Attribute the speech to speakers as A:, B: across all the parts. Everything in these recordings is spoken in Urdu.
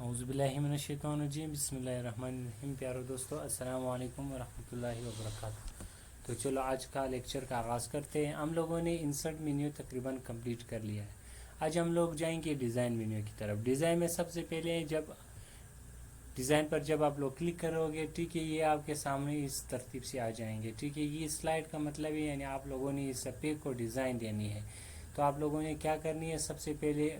A: اعوذ باللہ من الشیطان الرجیم، بسم اللہ الرحمن الرحیم۔ پیارو دوستو، السلام علیکم ورحمۃ اللہ وبرکاتہ۔ تو چلو آج کا لیکچر کا آغاز کرتے ہیں۔ ہم لوگوں نے انسرٹ مینیو تقریباً کمپلیٹ کر لیا ہے۔ آج ہم لوگ جائیں گے ڈیزائن مینیو کی طرف۔ ڈیزائن میں سب سے پہلے ڈیزائن پر جب آپ لوگ کلک کرو گے، ٹھیک ہے، یہ آپ کے سامنے اس ترتیب سے آ جائیں گے، ٹھیک ہے۔ یہ سلائڈ کا مطلب ہے یعنی آپ لوگوں نے اس پیج کو ڈیزائن دینی ہے۔ تو آپ لوگوں نے کیا کرنی ہے، سب سے پہلے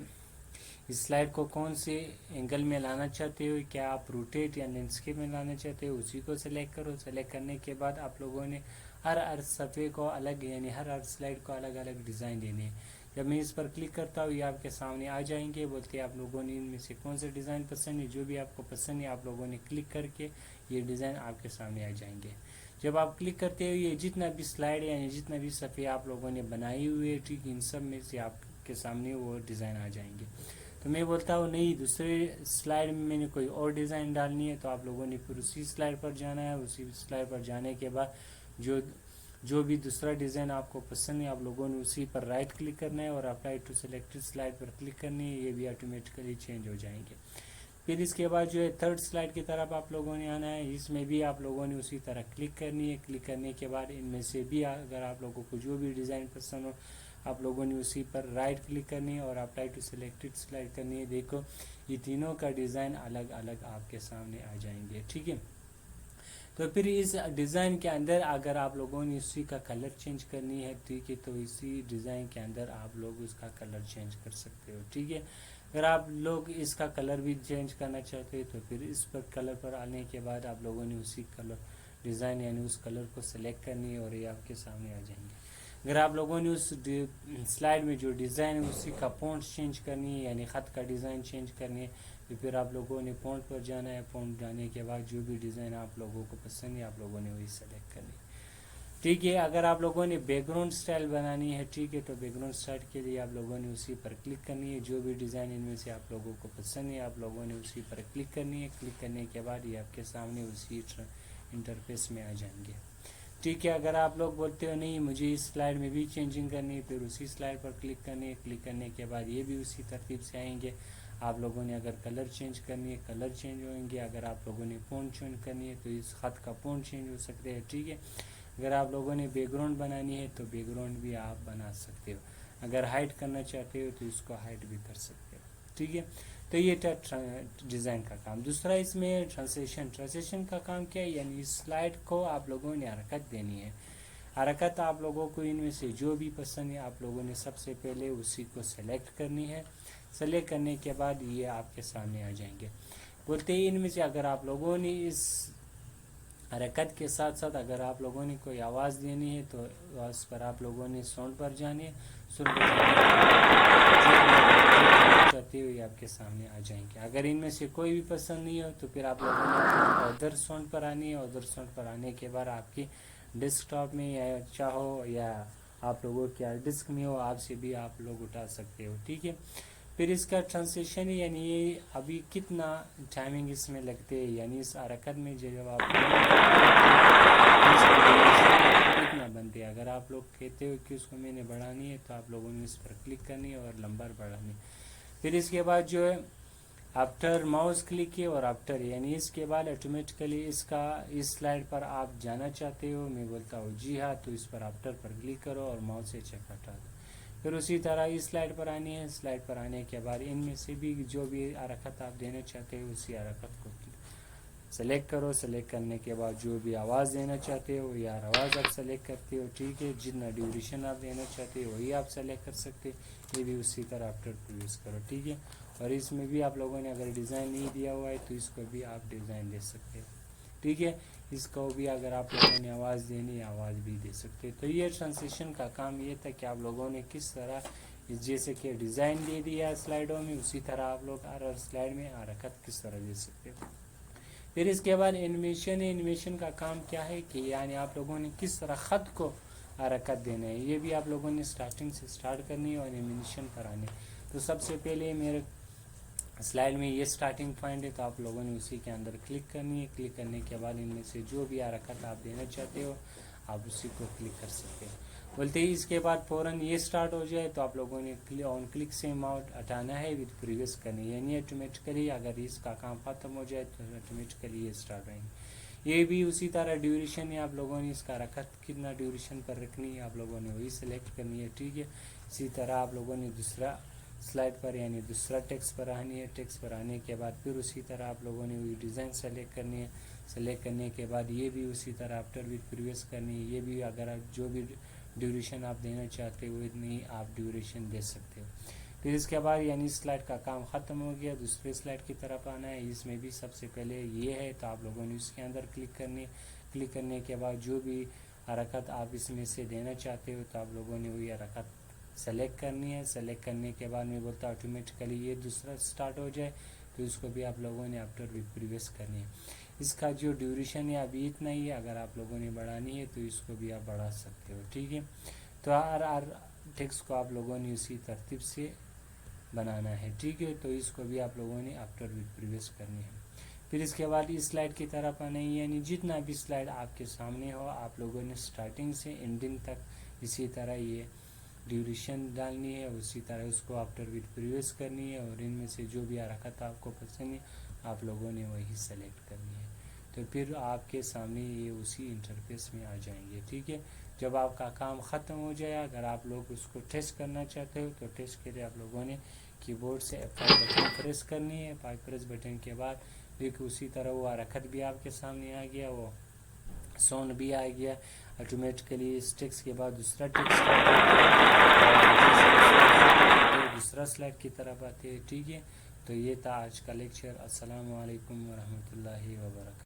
A: اس سلائڈ کو کون سے اینگل میں لانا چاہتے ہو، کیا آپ روٹیٹ یا لینڈسکیپ میں لانا چاہتے ہو، اسی کو سلیکٹ کرو۔ سلیکٹ کرنے کے بعد آپ لوگوں نے ہر صفحے کو الگ یعنی ہر سلائڈ کو الگ الگ ڈیزائن دینے ہیں۔ جب میں اس پر کلک کرتا ہوں، یہ آپ کے سامنے آ جائیں گے۔ بولتے ہیں آپ لوگوں نے ان میں سے کون سے ڈیزائن پسند ہے، جو بھی آپ کو پسند ہے آپ لوگوں نے کلک کر کے یہ ڈیزائن آپ کے سامنے آ جائیں گے۔ جب آپ کلک کرتے ہو، یہ جتنا بھی سلائڈ ہے یعنی جتنا بھی صفحے آپ لوگوں نے بنائی ہوئی ہے، ٹھیک، ان سب میں سے آپ کے سامنے وہ ڈیزائن آ جائیں گے۔ تو میں بولتا ہوں نہیں، دوسرے سلائڈ میں میں نے کوئی اور ڈیزائن ڈالنی ہے، تو آپ لوگوں نے پھر اسی سلائڈ پر جانا ہے۔ اسی سلائڈ پر جانے کے بعد جو بھی دوسرا ڈیزائن آپ کو پسند ہے، آپ لوگوں نے اسی پر رائٹ کلک کرنا ہے اور اپلائی ٹو سلیکٹڈ سلائڈ پر کلک کرنی ہے۔ یہ بھی آٹومیٹیکلی چینج ہو جائیں گے۔ پھر اس کے بعد تھرڈ سلائڈ کی طرف آپ لوگوں نے آنا ہے۔ اس میں بھی آپ لوگوں نے اسی طرح کلک کرنی ہے۔ کلک کرنے کے بعد ان میں سے بھی اگر آپ لوگوں کو جو بھی ڈیزائن پسند ہو، آپ لوگوں نے اسی پر رائٹ کلک کرنی ہے اور اپلائی ٹو سلیکٹڈ سلائڈ کرنی ہے۔ دیکھو یہ تینوں کا ڈیزائن الگ الگ آپ کے سامنے آ جائیں گے، ٹھیک ہے۔ تو پھر اس ڈیزائن کے اندر اگر آپ لوگوں نے اسی کا کلر چینج کرنی ہے، ٹھیک ہے، تو اسی ڈیزائن کے اندر آپ لوگ اس کا کلر چینج کر سکتے ہو، ٹھیک ہے۔ اگر آپ لوگ اس کا کلر بھی چینج کرنا چاہتے ہیں تو پھر اس پر کلر پر آنے کے بعد آپ لوگوں نے اسی کلر ڈیزائن یعنی اس کلر کو سلیکٹ کرنی ہے اور یہ آپ کے سامنے آ جائیں گے۔ اگر آپ لوگوں نے اس سلائڈ میں جو ڈیزائن ہے اسی کا فونٹ چینج کرنی ہے یعنی خط کا ڈیزائن چینج کرنی ہے، تو پھر آپ لوگوں نے فونٹ پر جانا ہے۔ فونٹ جانے کے بعد جو بھی ڈیزائن آپ لوگوں کو پسند ہے آپ لوگوں نے وہی سلیکٹ کرنی ہے، ٹھیک ہے۔ اگر آپ لوگوں نے بیک گراؤنڈ سٹائل بنانی ہے، ٹھیک ہے، تو بیک گراؤنڈ سٹائل کے لیے آپ لوگوں نے اسی پر کلک کرنی ہے۔ جو بھی ڈیزائن ان میں سے آپ لوگوں کو پسند ہے آپ لوگوں نے اسی پر کلک کرنی ہے۔ کلک کرنے کے بعد یہ آپ کے سامنے اسی انٹرفیس میں آ جائیں گے، ٹھیک ہے۔ اگر آپ لوگ بولتے ہو نہیں مجھے اس سلائڈ میں بھی چینجنگ کرنی ہے، پھر اسی سلائڈ پر کلک کرنی ہے۔ کلک کرنے کے بعد یہ بھی اسی ترتیب سے آئیں گے۔ آپ لوگوں نے اگر کلر چینج کرنی ہے کلر چینج ہوئیں گے۔ اگر آپ لوگوں نے فونٹ چینج کرنی ہے تو اس خط کا فونٹ چینج ہو سکتے ہیں، ٹھیک ہے۔ اگر آپ لوگوں نے بیک گراؤنڈ بنانی ہے تو بیک گراؤنڈ بھی آپ بنا سکتے ہو۔ اگر ہائٹ کرنا چاہتے ہو تو اس کو ہائٹ بھی کر سکتے ہو، ٹھیک ہے۔ تو یہ تھا ڈیزائن کا کام۔ دوسرا اس میں ٹرانسلیشن کا کام کیا ہے، یعنی اس سلائڈ کو آپ لوگوں نے حرکت دینی ہے۔ حرکت آپ لوگوں کو ان میں سے جو بھی پسند ہے آپ لوگوں نے سب سے پہلے اسی کو سلیکٹ کرنی ہے۔ سلیکٹ کرنے کے بعد یہ آپ کے سامنے آ جائیں گے۔ بولتے ہیں ان میں سے اگر آپ لوگوں نے اس حرکت کے ساتھ ساتھ اگر آپ لوگوں نے کوئی آواز دینی ہے تو اس پر آپ لوگوں نے ساؤنڈ پر جانے چاہتے ہوئے آپ کے سامنے آ جائیں گے۔ اگر ان میں سے کوئی بھی پسند نہیں ہو تو پھر آپ لوگوں نے ادر ساؤنڈ پر آنی ہے۔ ادر ساؤنڈ پر آنے کے بعد آپ کی ڈیسک ٹاپ میں یا چاہو یا آپ لوگوں کے ڈسک میں ہو آپ سے بھی آپ لوگ اٹھا سکتے ہو، ٹھیک ہے۔ پھر اس کا ٹرانسلیشن یعنی یہ ابھی کتنا ٹائمنگ اس میں لگتے ہیں، یعنی اس حرکت میں جب آپ کتنا بنتے ہیں۔ اگر آپ لوگ کہتے ہو کہ اس کو میں نے بڑھانی ہے تو آپ لوگوں نے اس پر کلک کرنی ہے اور نمبر بڑھانی ہے۔ پھر اس کے بعد آفٹر ماؤس کلک ہے اور آفٹر یعنی اس کے بعد آٹومیٹیکلی اس سلائڈ پر آپ جانا چاہتے ہو، میں بولتا ہوں جی ہاں، تو اس پر آفٹر پر کلک کرو اور ماؤس سے چیک ہٹا دو۔ پھر اسی طرح اس سلائڈ پر آنی ہے۔ سلائڈ پر آنے کے بعد ان میں سے بھی جو بھی حرکت آپ دینا چاہتے ہو اسی حرکت کو سلیکٹ کرو۔ سلیکٹ کرنے کے بعد جو بھی آواز دینا چاہتے ہو یا آواز آپ سلیکٹ کرتے ہو، ٹھیک ہے۔ جتنا ڈیوریشن آپ دینا چاہتے ہو وہی آپ سلیکٹ کر سکتے، یہ بھی اسی طرح آفٹر کو یوز کرو، ٹھیک ہے۔ اور اس میں بھی آپ لوگوں نے اگر ڈیزائن نہیں دیا ہوا ہے تو اس کو بھی آپ ڈیزائن دے سکتے ہو، ٹھیک ہے۔ اس کو بھی اگر آپ لوگوں نے آواز دینی آواز بھی دے سکتے۔ تو یہ ٹرانسلیشن کا کام یہ تھا کہ آپ لوگوں نے کس طرح جیسے کہ ڈیزائن دے دیا سلائڈوں میں اسی طرح آپ لوگ ہر سلائڈ میں حرکت کس طرح دے سکتے ہو۔ پھر اس کے بعد انیمیشن کا کام کیا ہے کہ یعنی آپ لوگوں نے کس طرح خط کو حرکت دینا ہے، یہ بھی آپ لوگوں نے سٹارٹنگ سے سٹارٹ کرنی ہے اور انیمیشن پر آنے۔ تو سب سے پہلے میرے سلائڈ میں یہ سٹارٹنگ پوائنٹ ہے تو آپ لوگوں نے اسی کے اندر کلک کرنی ہے۔ کلک کرنے کے بعد ان میں سے جو بھی حرکت آپ دینا چاہتے ہو آپ اسی کو کلک کر سکتے ہو۔ بولتے ہی اس کے بعد فوراً یہ سٹارٹ ہو جائے تو آپ لوگوں نے آن کلک سے اماؤنٹ ہٹانا ہے وتھ پریویس کرنی ہے، یعنی آٹومیٹیکلی اگر اس کا کام ختم ہو جائے تو آٹومیٹیکلی یہ سٹارٹ رہیں گے۔ یہ بھی اسی طرح ڈیوریشن ہے، آپ لوگوں نے اس کا رکھت کتنا ڈیوریشن پر رکھنی ہے آپ لوگوں نے وہی سلیکٹ کرنی ہے، ٹھیک ہے۔ اسی طرح آپ لوگوں نے دوسرا سلائڈ پر یعنی دوسرا ٹیکسٹ پر آنی ہے، ٹیکسٹ پر آنے کے بعد پھر اسی طرح آپ لوگوں نے وہی ڈیزائن سلیکٹ کرنی ہے، سلیکٹ کرنے کے بعد یہ بھی اسی طرح آفٹر وتھ پریویس کرنی ہے، یہ بھی اگر آپ جو بھی ڈیوریشن آپ دینا چاہتے ہو اتنی آپ ڈیوریشن دے سکتے ہو۔ پھر اس کے بعد یعنی سلائڈ کا کام ختم ہو گیا، دوسرے سلائڈ کی طرف آنا ہے، اس میں بھی سب سے پہلے یہ ہے تو آپ لوگوں نے اس کے اندر کلک کرنی ہے، کلک کرنے کے بعد جو بھی حرکت آپ اس میں سے دینا چاہتے ہو تو آپ لوگوں نے وہی حرکت سلیکٹ کرنی ہے، سلیکٹ کرنے کے بعد میں بولتا آٹومیٹیکلی یہ دوسرا سٹارٹ ہو جائے تو اس کو بھی آپ لوگوں نے آفٹر وتھ پریویس کرنی ہے۔ اس کا جو ڈیوریشن ہے ابھی اتنا ہی ہے، اگر آپ لوگوں نے بڑھانی ہے تو اس کو بھی آپ بڑھا سکتے ہو، ٹھیک ہے۔ تو ہر ٹیکسٹ کو آپ لوگوں نے اسی ترتیب سے بنانا ہے، ٹھیک ہے۔ تو اس کو بھی آپ لوگوں نے آفٹر وتھ پریویس کرنی ہے۔ پھر اس کے بعد اس سلائڈ کی طرف آنا ہے، یعنی جتنا بھی سلائڈ آپ کے سامنے ہو آپ لوگوں نے سٹارٹنگ سے اینڈنگ تک اسی طرح یہ ڈیوریشن ڈالنی ہے، اسی طرح اس کو آفٹر وتھ پریویس کرنی ہے، اور ان میں سے جو بھی حرکت آپ کو پسند ہے آپ لوگوں نے وہی سلیکٹ کرنی ہے۔ تو پھر آپ کے سامنے یہ اسی انٹرفیس میں آ جائیں گے، ٹھیک ہے۔ جب آپ کا کام ختم ہو جائے اگر آپ لوگ اس کو ٹیسٹ کرنا چاہتے ہو تو ٹیسٹ کے لیے آپ لوگوں نے کی بورڈ سے F5 بٹن پریس کرنی ہے، F5 پریس بٹن کے بعد دیکھ اسی طرح وہ حرکت بھی آپ کے سامنے آ گیا، وہ سون بھی آ گیا آٹومیٹیکلی۔ اس ٹیکسٹ کے بعد دوسرا ٹیکسٹ دوسرا سلائڈ کی طرف آتے ہیں، ٹھیک ہے۔ تو یہ تھا آج کا لیکچر۔ السلام علیکم ورحمۃ اللہ وبرکاتہ۔